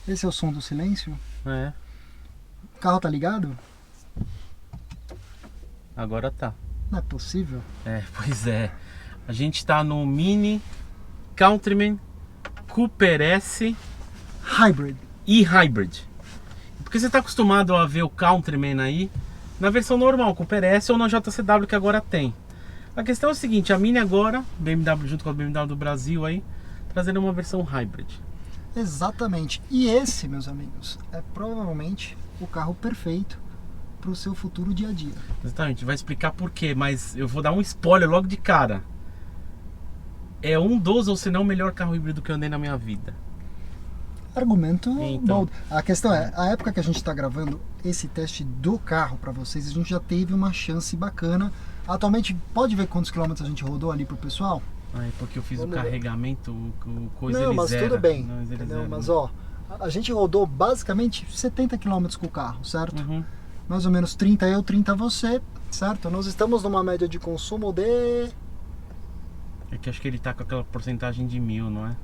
Esse é o som do silêncio? É, O carro tá ligado? agora tá. Não é possível. É, pois é. A gente tá no Mini Countryman Cooper S Hybrid. e Hybrid. Porque você tá acostumado a ver o Countryman aí na versão normal, Cooper S ou na JCW que agora tem. A questão é o seguinte, a Mini agora, BMW junto com a BMW do Brasil aí, trazendo uma versão Hybrid. Exatamente. E esse, meus amigos, é provavelmente o carro perfeito para o seu futuro dia a dia. Exatamente, vai explicar por quê, mas eu vou dar um spoiler logo de cara. É um dos, ou se não, o melhor carro híbrido que eu andei na minha vida. Argumento Então. bom. A questão é, a época que a gente está gravando esse teste do carro para vocês, a gente já teve uma chance bacana. Atualmente, pode ver quantos quilômetros a gente rodou ali pro pessoal? Ai, porque eu fiz Vamos o ver. carregamento, o coisa Não, ele mas zera. tudo bem. Não, ele Entendeu? zera. Mas ó, a gente rodou basicamente 70 quilômetros com o carro, certo? Uhum. Mais ou menos 30 eu, 30 você, certo? Nós estamos numa média de consumo de... É que acho que ele tá com aquela porcentagem de 1000, não é?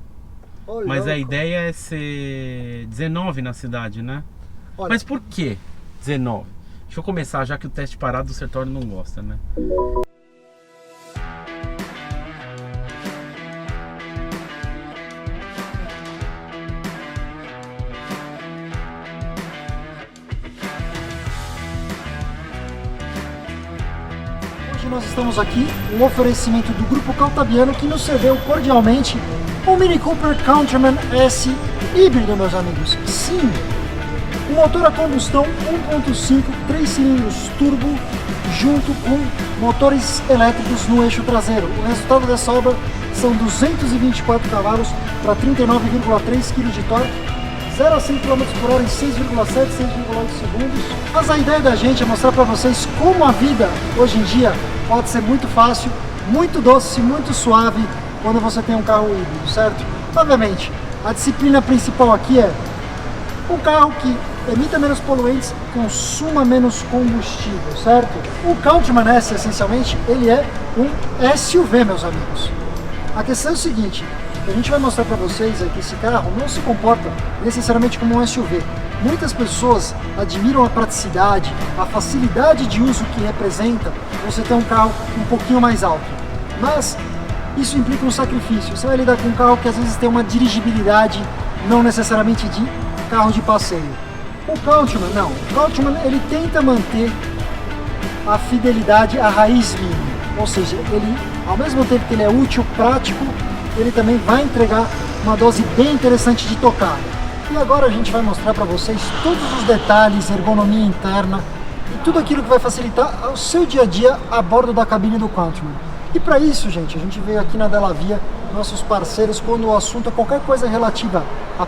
Ô, Mas a louco. ideia é ser 19 na cidade, né? Olha, Mas por que 19? Deixa eu começar, já que o teste parado o Sertório não gosta, né? hoje nós estamos aqui, um oferecimento do Grupo Caltabiano que nos cedeu cordialmente o Mini Cooper Countryman S híbrido, meus amigos. Sim, um motor a combustão 1.5, 3 cilindros turbo, junto com motores elétricos no eixo traseiro. O resultado dessa obra são 224 cavalos para 39,3 kg de torque, 0 a 100 km por hora em 6,7, 6,8 segundos. Mas a ideia da gente é mostrar para vocês como a vida hoje em dia pode ser muito fácil, muito doce, muito suave quando você tem um carro híbrido, certo? Obviamente, a disciplina principal aqui é um carro que emita menos poluentes, consuma menos combustível, certo? O Countryman S, essencialmente, ele é um SUV, meus amigos. A questão é o seguinte, o que a gente vai mostrar para vocês é que esse carro não se comporta necessariamente como um SUV. Muitas pessoas admiram a praticidade, a facilidade de uso que representa você ter um carro um pouquinho mais alto. Mas isso implica um sacrifício. Você vai lidar com um carro que às vezes tem uma dirigibilidade não necessariamente de carro de passeio. O Countryman não. O Countryman ele tenta manter a fidelidade à raiz mínima. Ou seja, ele, ao mesmo tempo que ele é útil, prático, ele também vai entregar uma dose bem interessante de tocada. E agora a gente vai mostrar para vocês todos os detalhes, ergonomia interna e tudo aquilo que vai facilitar o seu dia a dia a bordo da cabine do Countryman. E para isso, gente, a gente veio aqui na Delavia, nossos parceiros, quando o assunto é qualquer coisa relativa a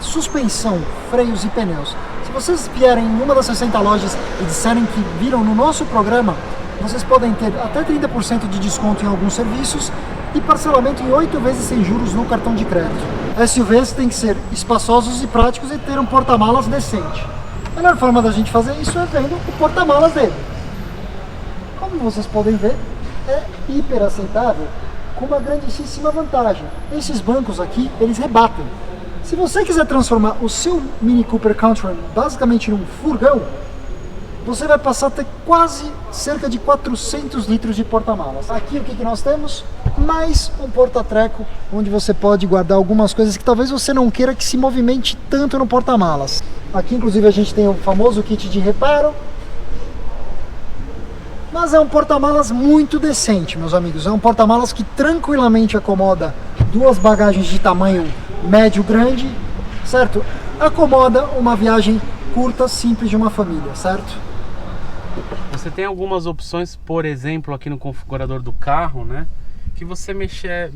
suspensão, freios e pneus. Se vocês vierem em uma das 60 lojas e disserem que viram no nosso programa, vocês podem ter até 30% de desconto em alguns serviços e parcelamento em 8 vezes sem juros no cartão de crédito. SUVs têm que ser espaçosos e práticos e ter um porta-malas decente. A melhor forma da gente fazer isso é vendo o porta-malas dele. Como vocês podem ver, é hiper aceitável, com uma grandíssima vantagem. Esses bancos aqui, eles rebatem. Se você quiser transformar o seu Mini Cooper Countryman basicamente num furgão, você vai passar a ter quase cerca de 400 litros de porta-malas. Aqui o que nós temos? Mais um porta-treco, onde você pode guardar algumas coisas que talvez você não queira que se movimente tanto no porta-malas. Aqui inclusive a gente tem o famoso kit de reparo. Mas é um porta-malas muito decente, meus amigos. É um porta-malas que tranquilamente acomoda duas bagagens de tamanho médio-grande, certo? Acomoda uma viagem curta, simples de uma família, certo? Você tem algumas opções, por exemplo, aqui no configurador do carro, né? Que você mexer,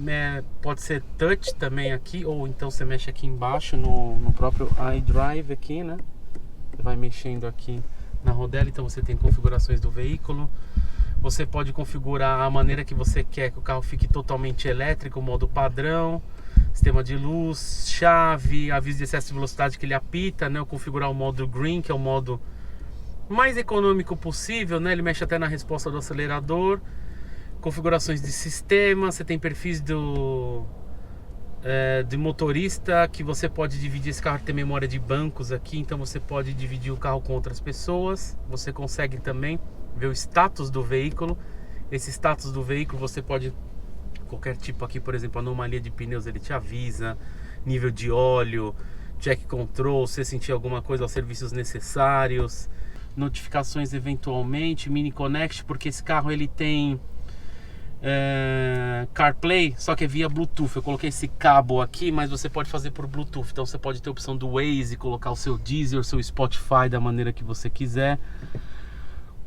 pode ser touch também aqui, ou então você mexe aqui embaixo no próprio iDrive aqui, né? Você vai mexendo aqui na rodela, então você tem configurações do veículo. Você pode configurar a maneira que você quer que o carro fique totalmente elétrico, modo padrão, sistema de luz, chave, aviso de excesso de velocidade que ele apita, né? Ou configurar o modo green, que é o modo mais econômico possível, né? Ele mexe até na resposta do acelerador. Configurações de sistema, você tem perfis de motorista, que você pode dividir esse carro, tem memória de bancos aqui, então você pode dividir o carro com outras pessoas. Você consegue também ver o status do veículo. Esse status do veículo você pode, qualquer tipo aqui, por exemplo, anomalia de pneus, ele te avisa, nível de óleo, check control, se sentir alguma coisa, aos serviços necessários, notificações eventualmente, mini connect, porque esse carro ele tem CarPlay, só que é via Bluetooth. Eu coloquei esse cabo aqui, mas você pode fazer por Bluetooth. Então você pode ter a opção do Waze, colocar o seu Deezer, o seu Spotify da maneira que você quiser.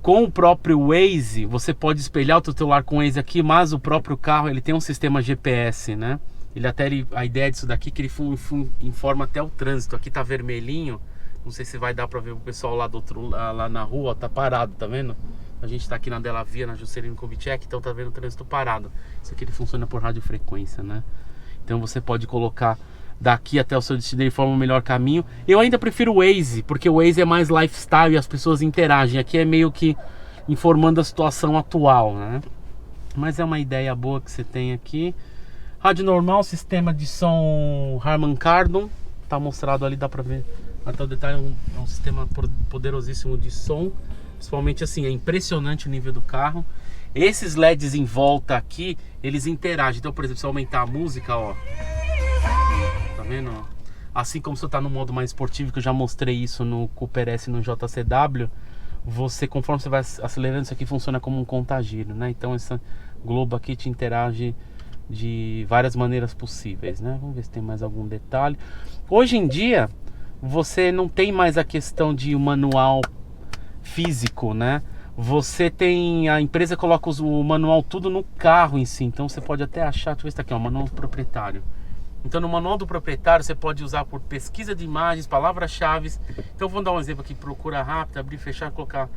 Com o próprio Waze, você pode espelhar o teu celular com o Waze aqui, mas o próprio carro ele tem um sistema GPS, né? A ideia disso daqui é que ele informa até o trânsito. Aqui tá vermelhinho, não sei se vai dar pra ver o pessoal lá do outro, lá na rua, tá parado, tá vendo? A gente tá aqui na Della Via, na Juscelino Kubitschek, então tá vendo o trânsito parado. Isso aqui ele funciona por radiofrequência, né? Então você pode colocar daqui até o seu destino, ele forma o melhor caminho. Eu ainda prefiro o Waze, porque o Waze é mais lifestyle e as pessoas interagem. Aqui é meio que informando a situação atual, né? Mas é uma ideia boa que você tem aqui. Rádio normal, sistema de som Harman Kardon, tá mostrado ali, dá pra ver até o detalhe. É um sistema poderosíssimo de som. Principalmente assim, é impressionante o nível do carro. Esses LEDs em volta aqui, eles interagem. Então, por exemplo, se eu aumentar a música, ó, tá vendo? Assim como você tá no modo mais esportivo, que eu já mostrei isso no Cooper S e no JCW, você, conforme você vai acelerando, isso aqui funciona como um contagiro, né? Então essa globo aqui te interage de várias maneiras possíveis, né? Vamos ver se tem mais algum detalhe. Hoje em dia, você não tem mais a questão de manual físico, né? Você tem, a empresa coloca o manual tudo no carro em si, então você pode até achar, deixa eu ver se tá aqui, ó, manual do proprietário. Então no manual do proprietário você pode usar por pesquisa de imagens, palavras-chave. Então vamos dar um exemplo aqui, procura rápida, abrir, fechar, colocar,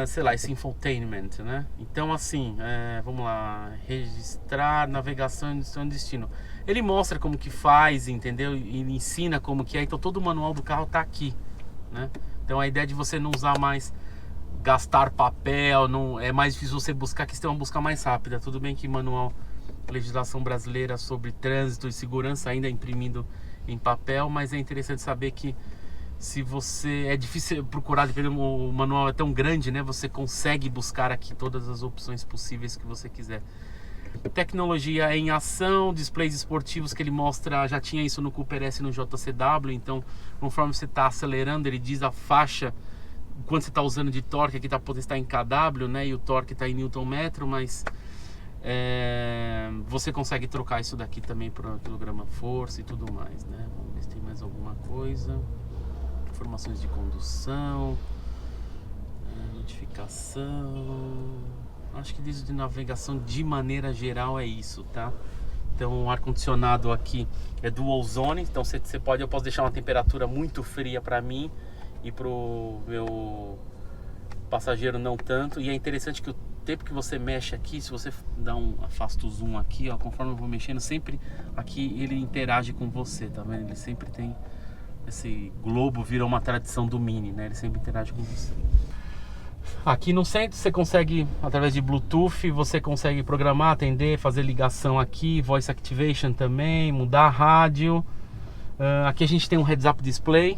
sei lá, esse infotainment, né? Então assim, vamos lá, registrar, navegação, destino. Ele mostra como que faz, entendeu? E ensina como que é, então todo o manual do carro tá aqui, né? Então a ideia de você não usar mais, gastar papel, não, é mais difícil você buscar, que você tem uma busca mais rápida. Tudo bem que manual, legislação brasileira sobre trânsito e segurança ainda é imprimido em papel, mas é interessante saber que se você, é difícil procurar, dependendo, o manual é tão grande, né? Você consegue buscar aqui todas as opções possíveis que você quiser. Tecnologia em ação, displays esportivos que ele mostra, já tinha isso no Cooper S e no JCW, então conforme você está acelerando, ele diz a faixa, quando você está usando de torque, aqui está em kW, né, e o torque está em Nm, mas você consegue trocar isso daqui também para quilograma força e tudo mais, né? Vamos ver se tem mais alguma coisa. Informações de condução, notificação. Acho que desde navegação de maneira geral é isso, tá? Então o ar-condicionado aqui é dual zone, então eu posso deixar uma temperatura muito fria para mim e pro meu passageiro não tanto. E é interessante que o tempo que você mexe aqui, se você afasta o zoom aqui, ó, conforme eu vou mexendo, sempre aqui ele interage com você, tá vendo? Ele sempre tem, esse globo virou uma tradição do Mini, né? Ele sempre interage com você. Aqui no centro você consegue, através de Bluetooth, você consegue programar, atender, fazer ligação aqui, Voice Activation também, mudar a rádio. Aqui a gente tem um Heads Up Display.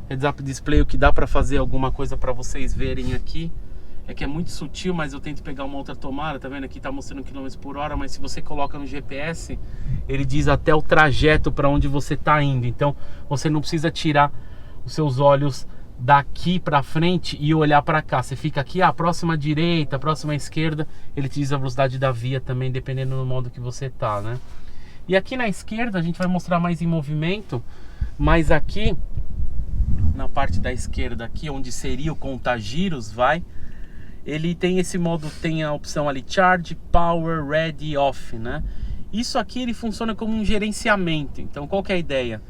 Heads Up Display, o que dá para fazer alguma coisa para vocês verem aqui. É que é muito sutil, mas eu tento pegar uma outra tomada, tá vendo? Aqui tá mostrando km por hora, mas se você coloca no GPS, ele diz até o trajeto para onde você tá indo. Então você não precisa tirar os seus olhos daqui para frente e olhar para cá. Você fica aqui, próxima direita, próxima esquerda, ele te diz a velocidade da via também, dependendo do modo que você tá, né? E aqui na esquerda a gente vai mostrar mais em movimento, mas aqui na parte da esquerda aqui, onde seria o contagiros, ele tem esse modo, tem a opção ali Charge, Power, Ready, Off, né? Isso aqui ele funciona como um gerenciamento. Então qual que é a ideia?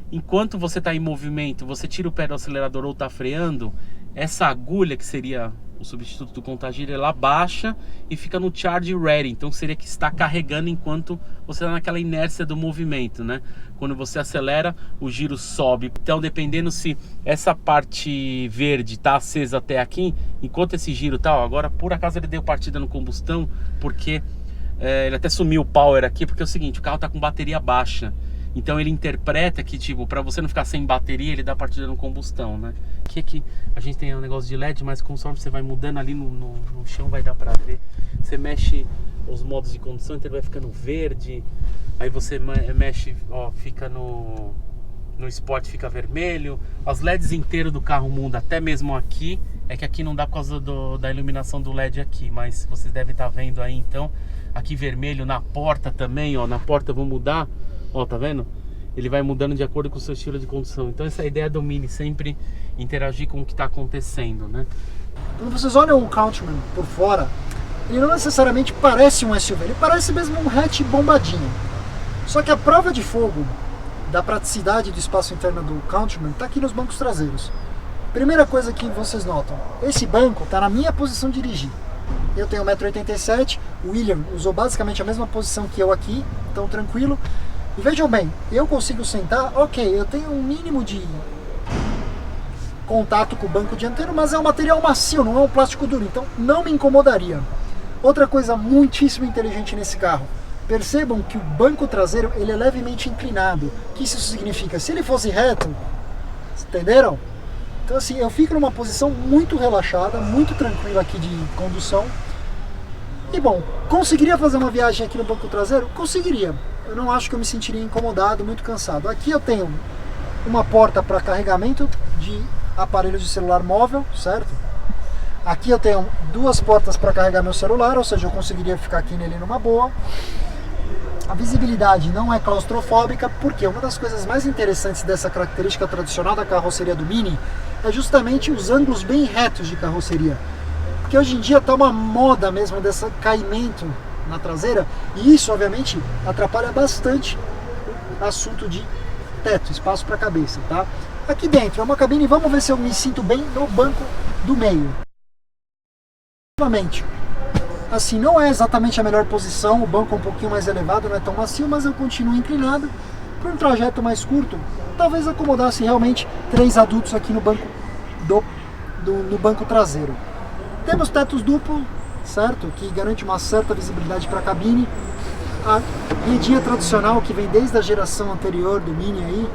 Enquanto você está em movimento, você tira o pé do acelerador ou está freando, essa agulha que seria o substituto do contagiro, ela baixa e fica no Charge Ready. Então seria que está carregando enquanto você está naquela inércia do movimento, né? Quando você acelera, o giro sobe. Então dependendo se essa parte verde está acesa até aqui, enquanto esse giro tá, agora por acaso ele deu partida no combustão, porque ele até sumiu o power aqui, porque é o seguinte, o carro tá com bateria baixa. Então ele interpreta que, tipo, para você não ficar sem bateria, ele dá partida no combustão, né? Aqui a gente tem um negócio de LED, mas conforme você vai mudando ali no chão, vai dar pra ver. Você mexe os modos de condução, então ele vai ficando verde. Aí você mexe, ó, fica no Sport, fica vermelho. Os LEDs inteiros do carro mudam, até mesmo aqui. É que aqui não dá por causa da iluminação do LED aqui, mas vocês devem estar vendo aí, então. Aqui vermelho, na porta também, ó, na porta eu vou mudar. Ó, tá vendo? Ele vai mudando de acordo com o seu estilo de condução. Então essa é a ideia do Mini, sempre interagir com o que está acontecendo, né? Quando vocês olham o Countryman por fora, ele não necessariamente parece um SUV, ele parece mesmo um hatch bombadinho. Só que a prova de fogo da praticidade do espaço interno do Countryman está aqui nos bancos traseiros. Primeira coisa que vocês notam, esse banco está na minha posição de dirigir. Eu tenho 1,87 m, o William usou basicamente a mesma posição que eu aqui, então tranquilo. E vejam bem, eu consigo sentar, ok, eu tenho um mínimo de contato com o banco dianteiro, mas é um material macio, não é um plástico duro, então não me incomodaria. Outra coisa muitíssimo inteligente nesse carro, percebam que o banco traseiro ele é levemente inclinado. O que isso significa? Se ele fosse reto, entenderam? Então assim, eu fico numa posição muito relaxada, muito tranquila aqui de condução. E bom, conseguiria fazer uma viagem aqui no banco traseiro? Conseguiria. Eu não acho que eu me sentiria incomodado, muito cansado. Aqui eu tenho uma porta para carregamento de aparelhos de celular móvel, certo? Aqui eu tenho duas portas para carregar meu celular, ou seja, eu conseguiria ficar aqui nele numa boa. A visibilidade não é claustrofóbica, porque uma das coisas mais interessantes dessa característica tradicional da carroceria do Mini é justamente os ângulos bem retos de carroceria. Porque hoje em dia está uma moda mesmo desse caimento na traseira, e isso obviamente atrapalha bastante o assunto de teto, espaço para a cabeça, tá? Aqui dentro é uma cabine, vamos ver se eu me sinto bem no banco do meio. Novamente, assim, não é exatamente a melhor posição, o banco é um pouquinho mais elevado, não é tão macio, mas eu continuo inclinado. Para um trajeto mais curto, talvez acomodasse realmente 3 adultos aqui no banco no banco traseiro. Temos tetos duplos, certo? Que garante uma certa visibilidade para a cabine. A redinha tradicional que vem desde a geração anterior do Mini aí.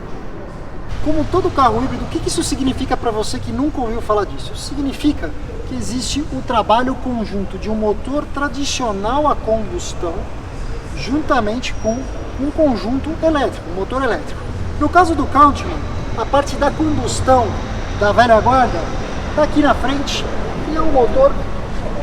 Como todo carro híbrido, o que isso significa para você que nunca ouviu falar disso? Isso significa que existe o trabalho conjunto de um motor tradicional a combustão juntamente com um conjunto elétrico, um motor elétrico. No caso do Countryman, a parte da combustão da velha guarda está aqui na frente e é um motor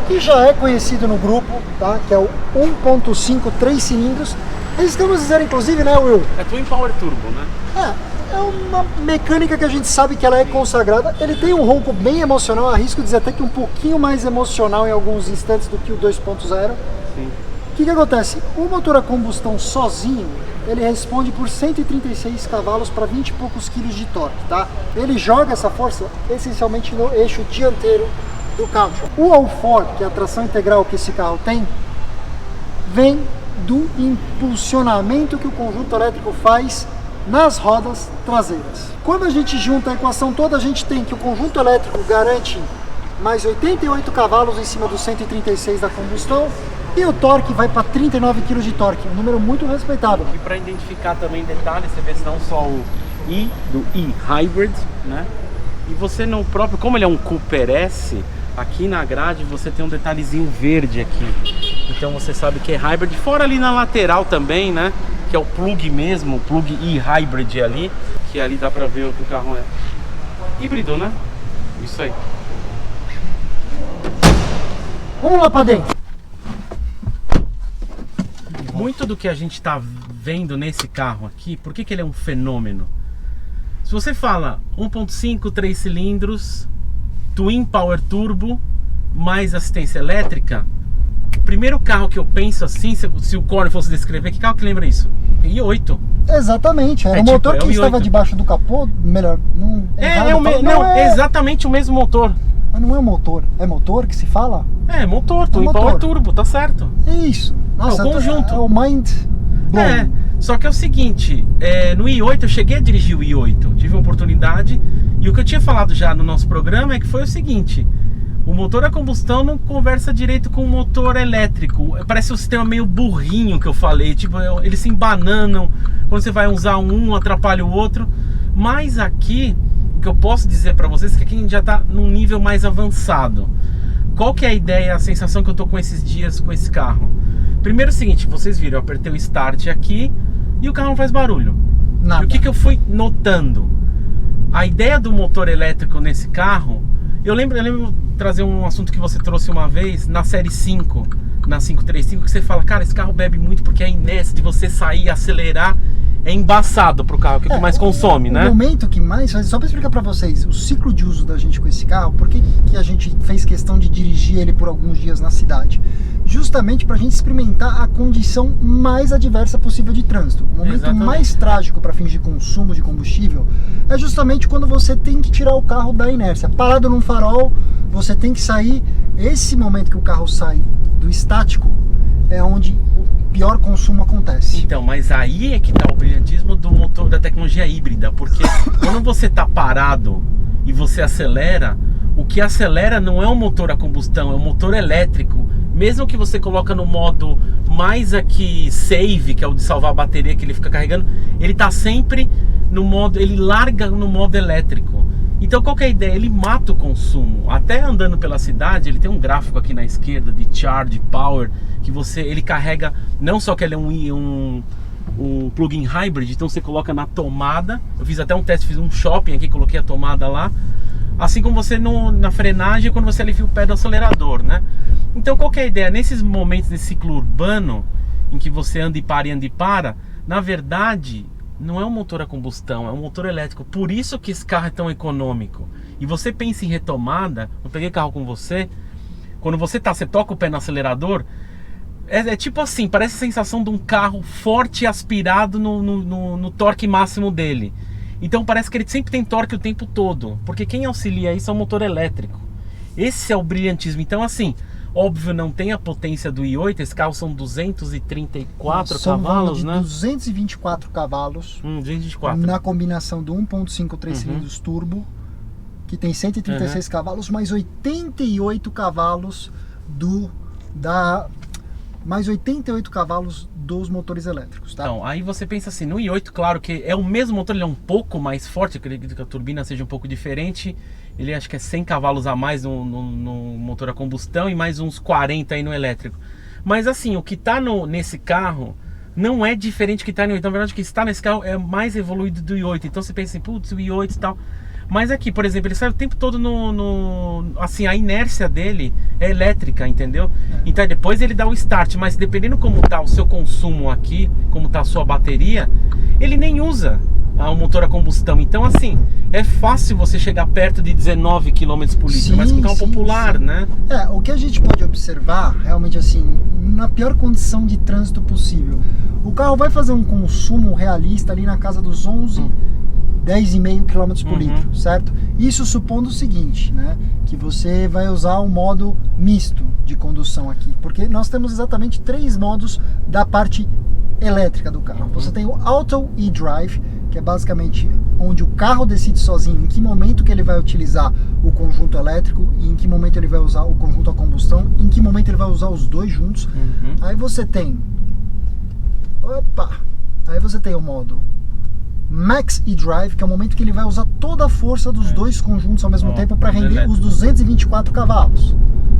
que já é conhecido no grupo, tá? Que é o 1.5 3 cilindros. Estamos dizendo inclusive, né, Will? É Twin Power Turbo, né? É uma mecânica que a gente sabe que ela é consagrada. Ele tem um ronco bem emocional, arrisco dizer até que um pouquinho mais emocional em alguns instantes do que o 2.0. Sim. O que acontece? O motor a combustão sozinho, ele responde por 136 cavalos para 20 e poucos quilos de torque, tá? Ele joga essa força essencialmente no eixo dianteiro do Countryman. O All4, que é a tração integral que esse carro tem, vem do impulsionamento que o conjunto elétrico faz nas rodas traseiras. Quando a gente junta a equação toda, a gente tem que o conjunto elétrico garante mais 88 cavalos em cima dos 136 da combustão e o torque vai para 39 kg de torque, um número muito respeitável. E para identificar também detalhes, você vê não só o i do e-hybrid, né? E você no próprio, como ele é um Cooper S, aqui na grade você tem um detalhezinho verde aqui. Então você sabe que é hybrid. Fora ali na lateral também, né? Que é o plug mesmo, o plug e-hybrid ali. Que ali dá pra ver o que o carro é. Híbrido, né? Isso aí. Vamos lá pra dentro. Muito do que a gente tá vendo nesse carro aqui, por que ele é um fenômeno? Se você fala 1.5, 3 cilindros, Twin Power Turbo, mais assistência elétrica, o primeiro carro que eu penso assim, se o Corey fosse descrever, que carro que lembra isso? i8. Exatamente, era o motor que estava debaixo do capô, melhor, exatamente o mesmo motor. Mas não é motor, é motor que se fala? É, motor, Twin Power Turbo, tá certo. Isso, nossa, é o conjunto. É o mind blown. É, só que é o seguinte, no i8 eu cheguei a dirigir o i8, tive uma oportunidade, e o que eu tinha falado já no nosso programa é que foi o seguinte, O motor a combustão não conversa direito com o motor elétrico. Parece um sistema meio burrinho que eu falei. Tipo, eles se embananam. Quando você vai usar um atrapalha o outro. Mas aqui, o que eu posso dizer para vocês é que aqui a gente já está num nível mais avançado. Qual que é a ideia, a sensação que eu tô com esses dias com esse carro? Primeiro é o seguinte, vocês viram, eu apertei o start aqui e o carro não faz barulho. Nada. E o que eu fui notando? A ideia do motor elétrico nesse carro, eu lembro trazer um assunto que você trouxe uma vez na série 5, na 535, que você fala, cara, esse carro bebe muito porque a inércia de você sair e acelerar é embaçado pro carro, que é o que mais consome, né? O momento que mais faz, só para explicar para vocês, o ciclo de uso da gente com esse carro, por que a gente fez questão de dirigir ele por alguns dias na cidade? Justamente para a gente experimentar a condição mais adversa possível de trânsito. O momento Exatamente. mais trágico para fins de consumo de combustível é justamente quando você tem que tirar o carro da inércia. Parado num farol, você tem que sair. Esse momento que o carro sai do estático é onde o pior consumo acontece. Então, mas aí é que tá o brilhantismo do motor da tecnologia híbrida, porque quando você tá parado e você acelera, o que acelera não é o motor a combustão, é o motor elétrico. Mesmo que você coloca no modo mais aqui save, que é o de salvar a bateria que ele fica carregando, ele tá sempre no modo, ele larga no modo elétrico. Então qual que é a ideia? Ele mata o consumo. Até andando pela cidade, ele tem um gráfico aqui na esquerda de charge, power, que ele carrega, não só que ele é um plug-in hybrid, então você coloca na tomada. Eu fiz até um teste, fiz um shopping aqui, coloquei a tomada lá. Assim como você na frenagem, quando você alivia o pé do acelerador, né? Então qual que é a ideia? Nesses momentos desse ciclo urbano, em que você anda e para, na verdade, não é um motor a combustão, é um motor elétrico. Por isso que esse carro é tão econômico. E você pensa em retomada, eu peguei carro com você, quando você toca o pé no acelerador, é tipo assim, parece a sensação de um carro forte e aspirado no torque máximo dele. Então parece que ele sempre tem torque o tempo todo, porque quem auxilia isso é o motor elétrico. Esse é o brilhantismo. Então assim, óbvio, não tem a potência do i8, esse carro são 234 cavalos, né? 224 cavalos 224. na combinação do 1.5 3 cilindros turbo, que tem 136 cavalos, mais 88 cavalos mais 88 cavalos dos motores elétricos, tá? Então, aí você pensa assim, no i8, claro que é o mesmo motor, ele é um pouco mais forte, eu acredito que a turbina seja um pouco diferente, ele acho que é 100 cavalos a mais no motor a combustão e mais uns 40 aí no elétrico. Mas assim, o que está nesse carro não é diferente do que está no i8, na verdade o que está nesse carro é mais evoluído do i8, então você pensa assim, putz, o i8 e tal... Mas aqui, por exemplo, ele sai o tempo todo assim, a inércia dele é elétrica, entendeu? Então depois ele dá o start, mas dependendo como tá o seu consumo aqui, como tá a sua bateria, ele nem usa o motor a combustão. Então assim, é fácil você chegar perto de 19 km por litro, mas com um carro popular, né? O que a gente pode observar, realmente assim, na pior condição de trânsito possível, o carro vai fazer um consumo realista ali na casa dos 10,5 km por litro, certo? Isso supondo o seguinte, né? Que você vai usar um modo misto de condução aqui, porque nós temos exatamente 3 modos da parte elétrica do carro. Você tem o Auto e-Drive, que é basicamente onde o carro decide sozinho em que momento que ele vai utilizar o conjunto elétrico e em que momento ele vai usar o conjunto a combustão, em que momento ele vai usar os dois juntos. Aí você tem o modo Max e-Drive, que é o momento que ele vai usar toda a força dos dois conjuntos ao mesmo tempo para render os 224 cavalos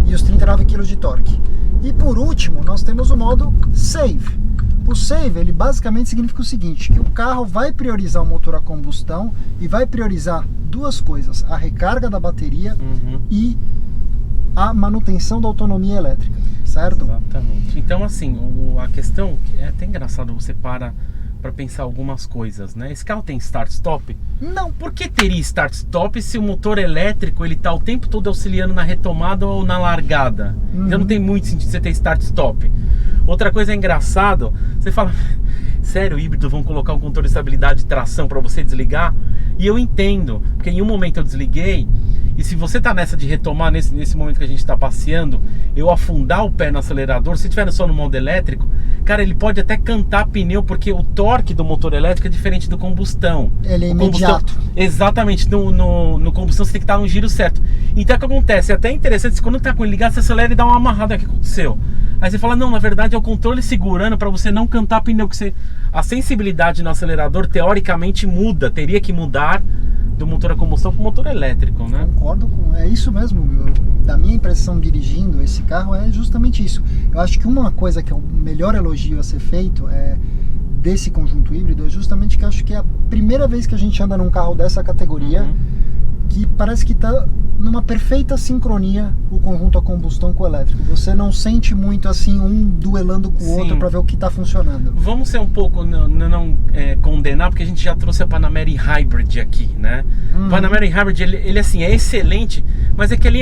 e os 39 kg de torque. E por último, nós temos o modo Save. O Save, ele basicamente significa o seguinte, que o carro vai priorizar o motor a combustão e vai priorizar duas coisas, a recarga da bateria e a manutenção da autonomia elétrica, certo? Exatamente. Então assim, a questão, é até engraçado, você para pensar algumas coisas, né? Esse carro tem start-stop? Não. Por que teria start-stop se o motor elétrico ele tá o tempo todo auxiliando na retomada ou na largada? Então não tem muito sentido você ter start-stop. Outra coisa engraçado, você fala, sério, híbrido, vão colocar um controle de estabilidade de tração para você desligar? E eu entendo, porque em um momento eu desliguei, e se você tá nessa de retomar, nesse momento que a gente tá passeando, eu afundar o pé no acelerador, se tiver só no modo elétrico, cara, ele pode até cantar pneu, porque o torque do motor elétrico é diferente do combustão. Ele é imediato. Exatamente, no combustão você tem que estar no giro certo. Então o que acontece? É até interessante, quando tá com ele ligado, você acelera e dá uma amarrada. O que aconteceu? Aí você fala, não, na verdade é o controle segurando para você não cantar pneu. A sensibilidade no acelerador, teoricamente, muda. Teria que mudar do motor a combustão para o motor elétrico, né? Concordo é isso mesmo. Da minha impressão dirigindo esse carro é justamente isso. Eu acho que uma coisa que é o melhor elogio a ser feito desse conjunto híbrido é justamente que eu acho que é a primeira vez que a gente anda num carro dessa categoria que parece que está numa perfeita sincronia o conjunto a combustão com o elétrico. Você não sente muito assim um duelando com o outro para ver o que está funcionando. Vamos ser um pouco, não condenar, porque a gente já trouxe a Panamera Hybrid aqui, né? O Panamera Hybrid, ele assim, é excelente, mas é que ali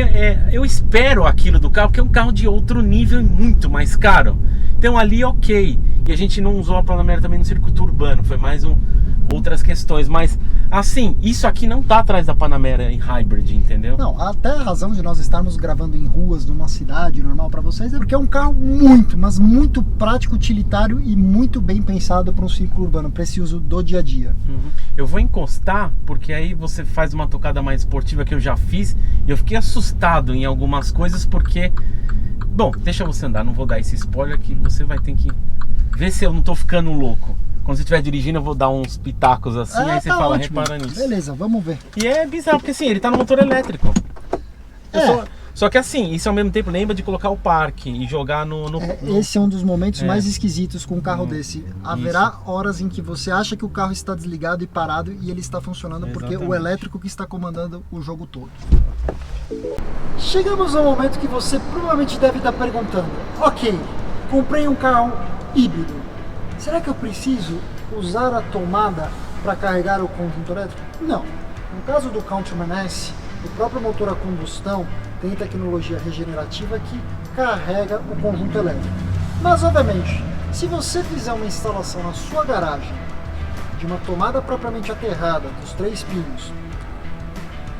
eu espero aquilo do carro, que é um carro de outro nível e muito mais caro. Então ali ok. E a gente não usou a Panamera também no circuito urbano, foi mais outras questões, mas assim, isso aqui não tá atrás da Panamera em Hybrid, entendeu? Não, até a razão de nós estarmos gravando em ruas numa cidade normal para vocês é porque é um carro muito, mas muito prático, utilitário e muito bem pensado para um ciclo urbano, para esse uso do dia a dia. Eu vou encostar, porque aí você faz uma tocada mais esportiva que eu já fiz, e eu fiquei assustado em algumas coisas, porque... Bom, deixa você andar, não vou dar esse spoiler que você vai ter que ver se eu não tô ficando louco. Quando você estiver dirigindo, eu vou dar uns pitacos assim, aí você fala, ótimo. repara nisso. Beleza, vamos ver. E é bizarro, porque assim, ele tá no motor elétrico. Só que assim, isso ao mesmo tempo lembra de colocar o parque e jogar no... Esse é um dos momentos mais esquisitos com um carro desse. Haverá horas em que você acha que o carro está desligado e parado e ele está funcionando porque o elétrico que está comandando o jogo todo. Chegamos ao momento que você provavelmente deve estar perguntando: ok, comprei um carro híbrido, será que eu preciso usar a tomada para carregar o conjunto elétrico? Não. No caso do Countryman S, o próprio motor a combustão tem tecnologia regenerativa que carrega o conjunto elétrico. Mas, obviamente, se você fizer uma instalação na sua garagem de uma tomada propriamente aterrada dos 3 pinos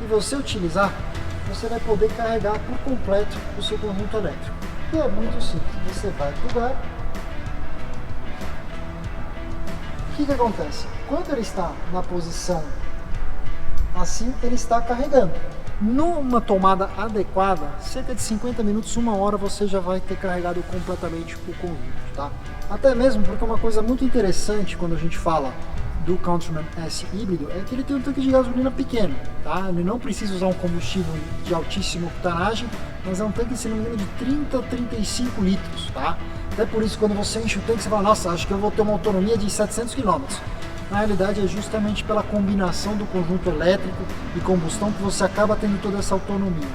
e você utilizar, você vai poder carregar por completo o seu conjunto elétrico. E é muito simples. Você vai plugar. O que acontece? Quando ele está na posição assim, ele está carregando. Numa tomada adequada, cerca de 50 minutos, 1 hora, você já vai ter carregado completamente o conjunto, tá? Até mesmo porque uma coisa muito interessante quando a gente fala do Countryman S híbrido é que ele tem um tanque de gasolina pequeno, tá? Ele não precisa usar um combustível de altíssima octanagem, mas é um tanque, se não me engano, de 30 a 35 litros, tá? Até por isso, quando você enche o tanque, você fala, nossa, acho que eu vou ter uma autonomia de 700 km. Na realidade, é justamente pela combinação do conjunto elétrico e combustão que você acaba tendo toda essa autonomia.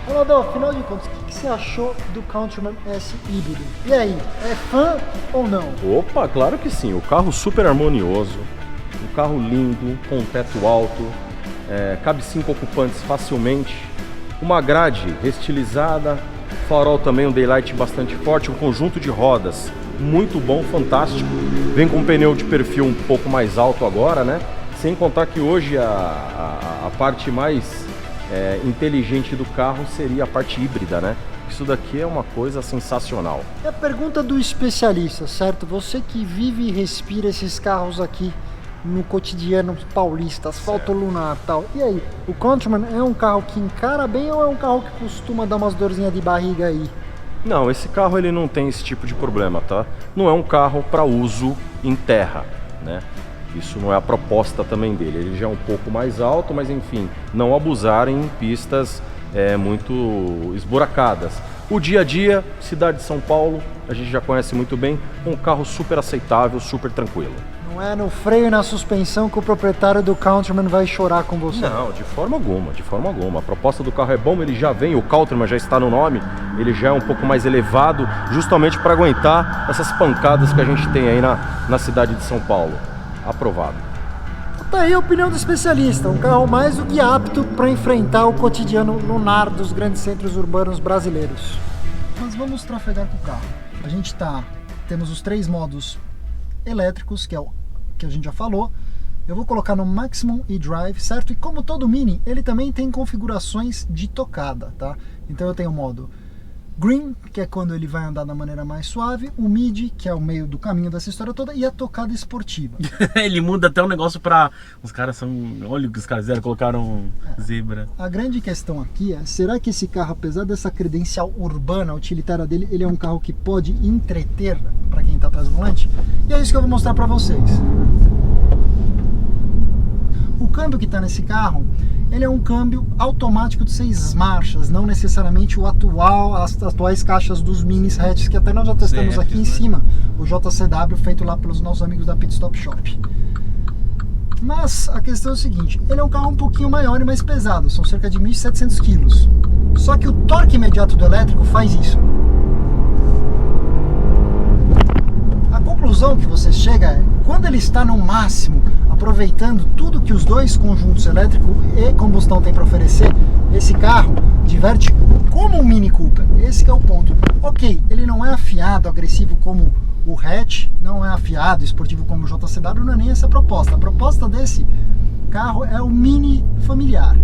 Ronaldo, afinal de contas, o que você achou do Countryman S híbrido? E aí, é fã ou não? Opa, claro que sim. O carro super harmonioso, um carro lindo, com teto alto, cabe 5 ocupantes facilmente, uma grade restilizada, farol também, um daylight bastante forte, um conjunto de rodas muito bom, fantástico. Vem com um pneu de perfil um pouco mais alto agora, né? Sem contar que hoje a parte mais inteligente do carro seria a parte híbrida, né? Isso daqui é uma coisa sensacional. É a pergunta do especialista, certo? Você que vive e respira esses carros aqui no cotidiano paulista, asfalto lunar e tal. E aí, o Countryman é um carro que encara bem ou é um carro que costuma dar umas dorzinhas de barriga aí? Não, esse carro ele não tem esse tipo de problema, tá? Não é um carro para uso em terra, né? Isso não é a proposta também dele. Ele já é um pouco mais alto, mas enfim, não abusarem em pistas muito esburacadas. O dia a dia, cidade de São Paulo, a gente já conhece muito bem, um carro super aceitável, super tranquilo. Não é no freio e na suspensão que o proprietário do Countryman vai chorar com você. Não, de forma alguma, de forma alguma. A proposta do carro é bom, ele já vem, o Countryman já está no nome, ele já é um pouco mais elevado, justamente para aguentar essas pancadas que a gente tem aí na cidade de São Paulo. Aprovado. Tá aí a opinião do especialista, um carro mais do que apto para enfrentar o cotidiano lunar dos grandes centros urbanos brasileiros. Mas vamos trafegar com o carro. A gente temos os 3 modos elétricos, que é o que a gente já falou. Eu vou colocar no Maximum e Drive, certo? E como todo Mini, ele também tem configurações de tocada, tá? Então eu tenho o modo Green, que é quando ele vai andar da maneira mais suave, o Mid, que é o meio do caminho dessa história toda, e a tocada esportiva. Ele muda até um negócio pra... Os caras são... Olha o que os caras fizeram, colocaram zebra. A grande questão aqui é, será que esse carro, apesar dessa credencial urbana, utilitária dele, ele é um carro que pode entreter para quem está atrás do volante? E é isso que eu vou mostrar para vocês. O câmbio que está nesse carro, ele é um câmbio automático de 6 marchas, não necessariamente as atuais caixas dos minis hatches, que até nós já testamos aqui em cima, o JCW feito lá pelos nossos amigos da Pit Stop Shop. Mas a questão é o seguinte, ele é um carro um pouquinho maior e mais pesado, são cerca de 1.700 kg. Só que o torque imediato do elétrico faz isso. A conclusão que você chega é, quando ele está no máximo, aproveitando tudo que os dois conjuntos elétrico e combustão têm para oferecer, esse carro diverte como um Mini Cooper. Esse que é o ponto. Ok, ele não é afiado, agressivo como o hatch, não é afiado, esportivo como o JCW, não é nem essa a proposta. A proposta desse carro é o Mini familiar,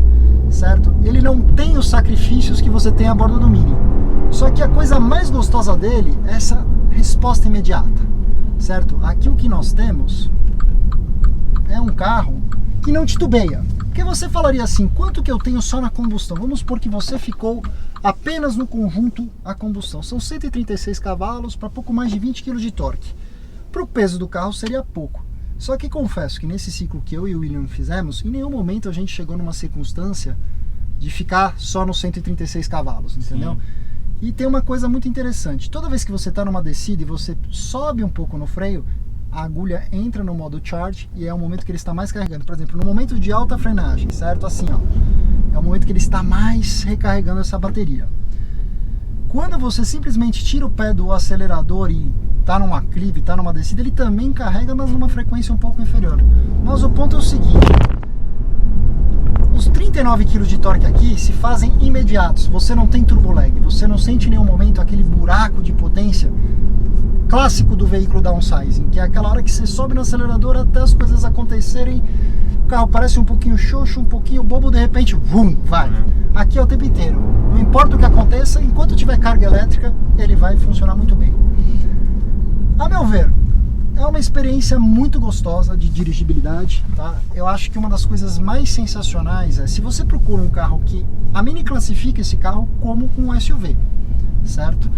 certo? Ele não tem os sacrifícios que você tem a bordo do Mini. Só que a coisa mais gostosa dele é essa resposta imediata, certo? Aqui o que nós temos é um carro que não titubeia. Porque você falaria assim, quanto que eu tenho só na combustão? Vamos supor que você ficou apenas no conjunto a combustão. São 136 cavalos para pouco mais de 20 kg de torque. Para o peso do carro seria pouco. Só que confesso que nesse ciclo que eu e o William fizemos, em nenhum momento a gente chegou numa circunstância de ficar só nos 136 cavalos, entendeu? Sim. E tem uma coisa muito interessante. Toda vez que você está numa descida e você sobe um pouco no freio, a agulha entra no modo charge e é o momento que ele está mais carregando. Por exemplo, no momento de alta frenagem, certo? Assim, ó, é o momento que ele está mais recarregando essa bateria. Quando você simplesmente tira o pé do acelerador e está numa aclive, está numa descida, ele também carrega, mas numa frequência um pouco inferior. Mas o ponto é o seguinte, os 39 kg de torque aqui se fazem imediatos, você não tem turbo lag, você não sente em nenhum momento aquele buraco de potência clássico do veículo downsizing, que é aquela hora que você sobe no acelerador até as coisas acontecerem, o carro parece um pouquinho xoxo, um pouquinho bobo, de repente, vum, vai. Aqui é o tempo inteiro, não importa o que aconteça, enquanto tiver carga elétrica, ele vai funcionar muito bem. A meu ver, é uma experiência muito gostosa de dirigibilidade, tá? Eu acho que uma das coisas mais sensacionais é, se você procura um carro que... A Mini classifica esse carro como um SUV, certo?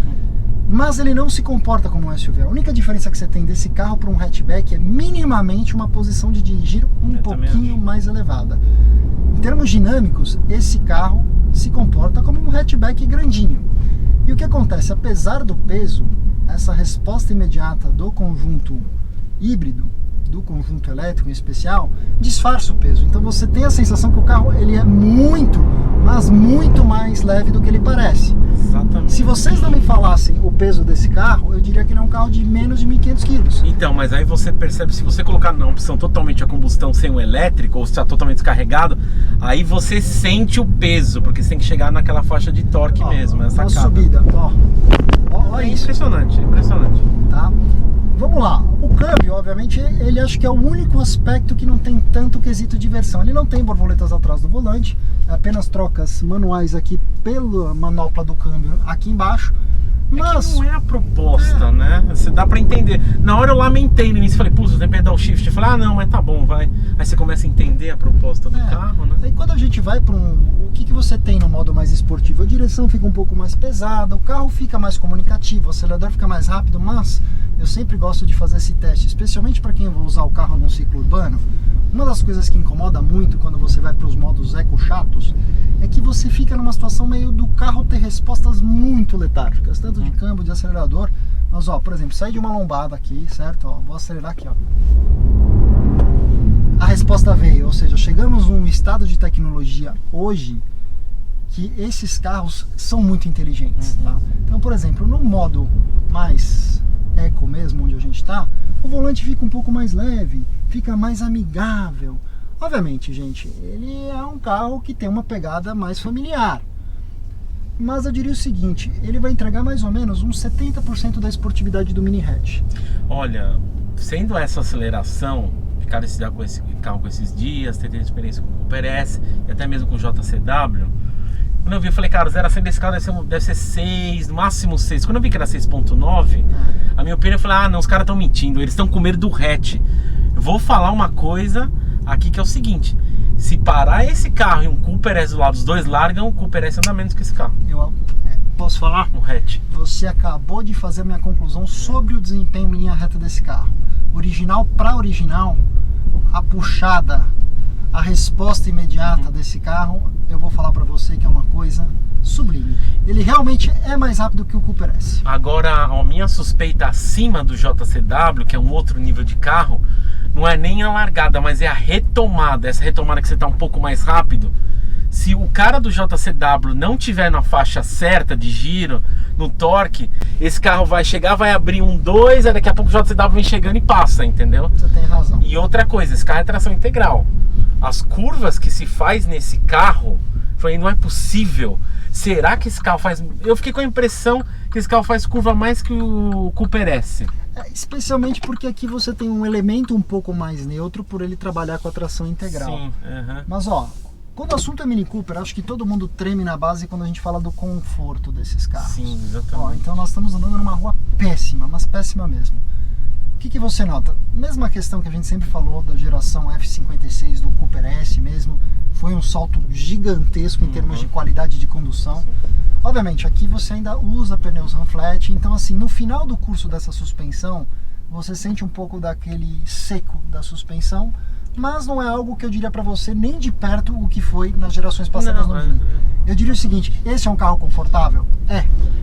Mas ele não se comporta como um SUV. A única diferença que você tem desse carro para um hatchback é minimamente uma posição de dirigir um pouquinho mais elevada. Em termos dinâmicos, esse carro se comporta como um hatchback grandinho. E o que acontece? Apesar do peso, essa resposta imediata do conjunto híbrido, do conjunto elétrico em especial, disfarça o peso. Então você tem a sensação que o carro ele é muito, mas muito mais leve do que ele parece. Exatamente. Se vocês não me falassem o peso desse carro, eu diria que ele é um carro de menos de 1.500 kg. Então, mas aí você percebe, se você colocar na opção totalmente a combustão sem o elétrico, ou se está totalmente descarregado, aí você sente o peso, porque você tem que chegar naquela faixa de torque mesmo. Essa uma subida, ó isso. Impressionante, impressionante. Tá? Vamos lá, o câmbio, obviamente, ele acho que é o único aspecto que não tem tanto quesito de diversão. Ele não tem borboletas atrás do volante, é apenas trocas manuais aqui pela manopla do câmbio aqui embaixo. Mas é que não é a proposta, né? Você dá pra entender. Na hora eu lamentei no início, falei, putz, tem que pedal shift. Eu falei, ah não, mas tá bom, vai. Aí você começa a entender a proposta do carro, né? Aí quando a gente vai para o que você tem no modo mais esportivo? A direção fica um pouco mais pesada, o carro fica mais comunicativo, o acelerador fica mais rápido, mas eu sempre gosto de fazer esse teste, especialmente para quem vai usar o carro num ciclo urbano. Uma das coisas que incomoda muito quando você vai para os modos eco chatos é que você fica numa situação meio do carro ter respostas muito letárgicas, tanto de câmbio, de acelerador. Mas ó, por exemplo, sai de uma lombada aqui, certo? Ó, vou acelerar aqui, ó. A resposta veio, ou seja, chegamos num estado de tecnologia hoje que esses carros são muito inteligentes, tá? Então, por exemplo, no modo mais eco mesmo, onde a gente está, o volante fica um pouco mais leve, fica mais amigável. Obviamente, gente, ele é um carro que tem uma pegada mais familiar. Mas eu diria o seguinte, ele vai entregar mais ou menos uns 70% da esportividade do Mini Hatch. Olha, sendo essa aceleração, ficar esse carro com esses dias, ter experiência com o Cooper S e até mesmo com o JCW, Quando eu vi, eu falei, cara, o 0 a 100 desse carro deve ser 6, no máximo 6. Quando eu vi que era 6.9, a minha opinião, eu falei, ah, não, os caras estão mentindo, eles estão com medo do hatch. Eu vou falar uma coisa aqui que é o seguinte, se parar esse carro e um Cooper S do lado, os dois largam, o Cooper S anda menos que esse carro. Eu posso falar? No hatch. Você acabou de fazer a minha conclusão sobre o desempenho em linha reta desse carro. Original para original, a puxada, a resposta imediata desse carro, eu vou falar para você que é uma coisa sublime. Ele realmente é mais rápido que o Cooper S. Agora, a minha suspeita acima do JCW, que é um outro nível de carro, não é nem a largada, mas é a retomada. Essa retomada que você está um pouco mais rápido. Se o cara do JCW não tiver na faixa certa de giro, no torque, esse carro vai chegar, vai abrir 2, aí daqui a pouco o JCW vem chegando e passa, entendeu? Você tem razão. E outra coisa, esse carro é tração integral. As curvas que se faz nesse carro, falei, não é possível. Será que esse carro faz... Eu fiquei com a impressão que esse carro faz curva mais que o Cooper S. Especialmente porque aqui você tem um elemento um pouco mais neutro por ele trabalhar com a tração integral. Sim, Mas ó, quando o assunto é Mini Cooper, acho que todo mundo treme na base quando a gente fala do conforto desses carros. Sim, exatamente. Ó, então nós estamos andando numa rua péssima, mas péssima mesmo. O que você nota? Mesma questão que a gente sempre falou da geração F56 do Cooper S mesmo, foi um salto gigantesco em termos de qualidade de condução. Obviamente, aqui você ainda usa pneus Runflat, então assim, no final do curso dessa suspensão, você sente um pouco daquele seco da suspensão, mas não é algo que eu diria para você nem de perto o que foi nas gerações passadas no Mini. Eu diria o seguinte, esse é um carro confortável?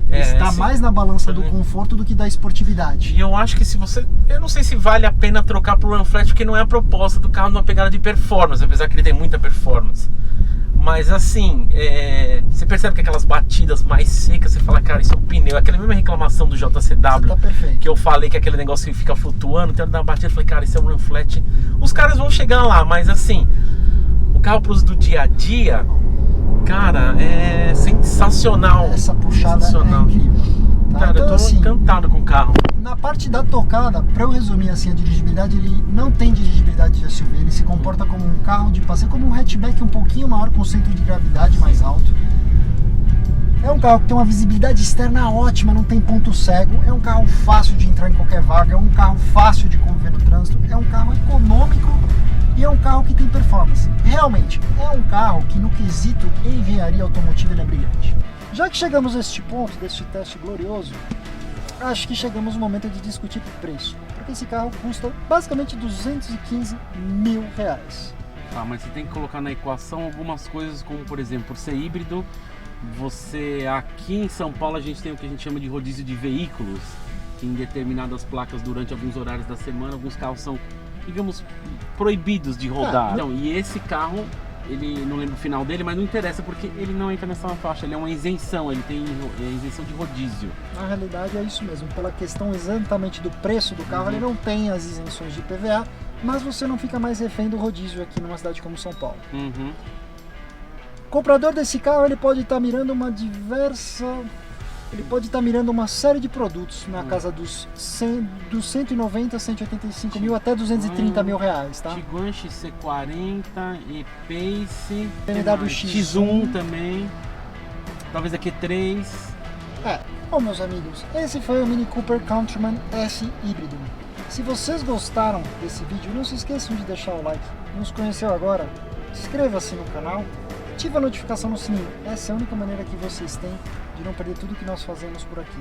Está assim, mais na balança do conforto do que da esportividade. E eu acho que se você... Eu não sei se vale a pena trocar pro Runflat, porque não é a proposta do carro numa pegada de performance, apesar que ele tem muita performance. Mas assim, você percebe que aquelas batidas mais secas, você fala, cara, isso é o pneu. Aquela mesma reclamação do JCW, tá perfeito. que eu falei que aquele negócio que fica flutuando, tem hora da batida, eu falei, cara, isso é um Runflat. Os caras vão chegar lá, mas assim, o carro pro uso do dia a dia, cara, é sensacional. Essa puxada sensacional. É incrível. Tá? Cara, Então, eu tô assim, encantado com o carro. na parte da tocada, para eu resumir assim, a dirigibilidade, ele não tem dirigibilidade de SUV, ele se comporta como um carro de passeio, como um hatchback um pouquinho maior, com centro de gravidade mais alto. É um carro que tem uma visibilidade externa ótima, não tem ponto cego, é um carro fácil de entrar em qualquer vaga, é um carro fácil de conviver no trânsito, é um carro econômico e é um carro que tem performance. Realmente, é um carro que no quesito engenharia automotiva ele é brilhante. Já que chegamos a este ponto, deste teste glorioso, acho que chegamos no momento de discutir preço, porque esse carro custa basicamente R$215 mil. Tá, mas você tem que colocar na equação algumas coisas, como por exemplo, por ser híbrido, você aqui em São Paulo a gente tem o que a gente chama de rodízio de veículos, que em determinadas placas durante alguns horários da semana, alguns carros são, digamos, proibidos de rodar. Então, e esse carro, ele, não lembro o final dele, mas não interessa porque ele não entra nessa faixa, ele é uma isenção, ele tem isenção de rodízio. Na realidade é isso mesmo, pela questão exatamente do preço do carro, ele não tem as isenções de IPVA, mas você não fica mais refém do rodízio aqui numa cidade como São Paulo. O comprador desse carro, ele pode estar mirando uma série de produtos na casa dos 190, 185 mil até 230 mil reais, tá? Tiguan XC40, E-Pace, BMW X1 também, talvez a Q3. Bom, meus amigos, esse foi o Mini Cooper Countryman S híbrido. Se vocês gostaram desse vídeo, não se esqueçam de deixar o like. Nos conheceu agora? Inscreva-se no canal, ative a notificação no sininho. Essa é a única maneira que vocês têm de não perder tudo que nós fazemos por aqui.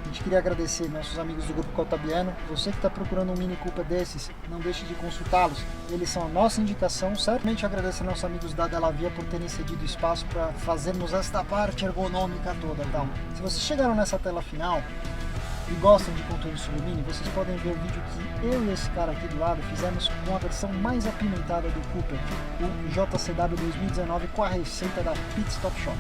A gente queria agradecer nossos amigos do Grupo Caltabiano. Você que está procurando um Mini Cooper desses, não deixe de consultá-los. Eles são a nossa indicação. Certamente agradecer nossos amigos da Delavia por terem cedido espaço para fazermos esta parte ergonômica toda. Então, se vocês chegaram nessa tela final e gostam de conteúdo sobre o Mini, vocês podem ver o vídeo que eu e esse cara aqui do lado fizemos com a versão mais apimentada do Cooper, o JCW 2019, com a receita da Pit Stop Shop.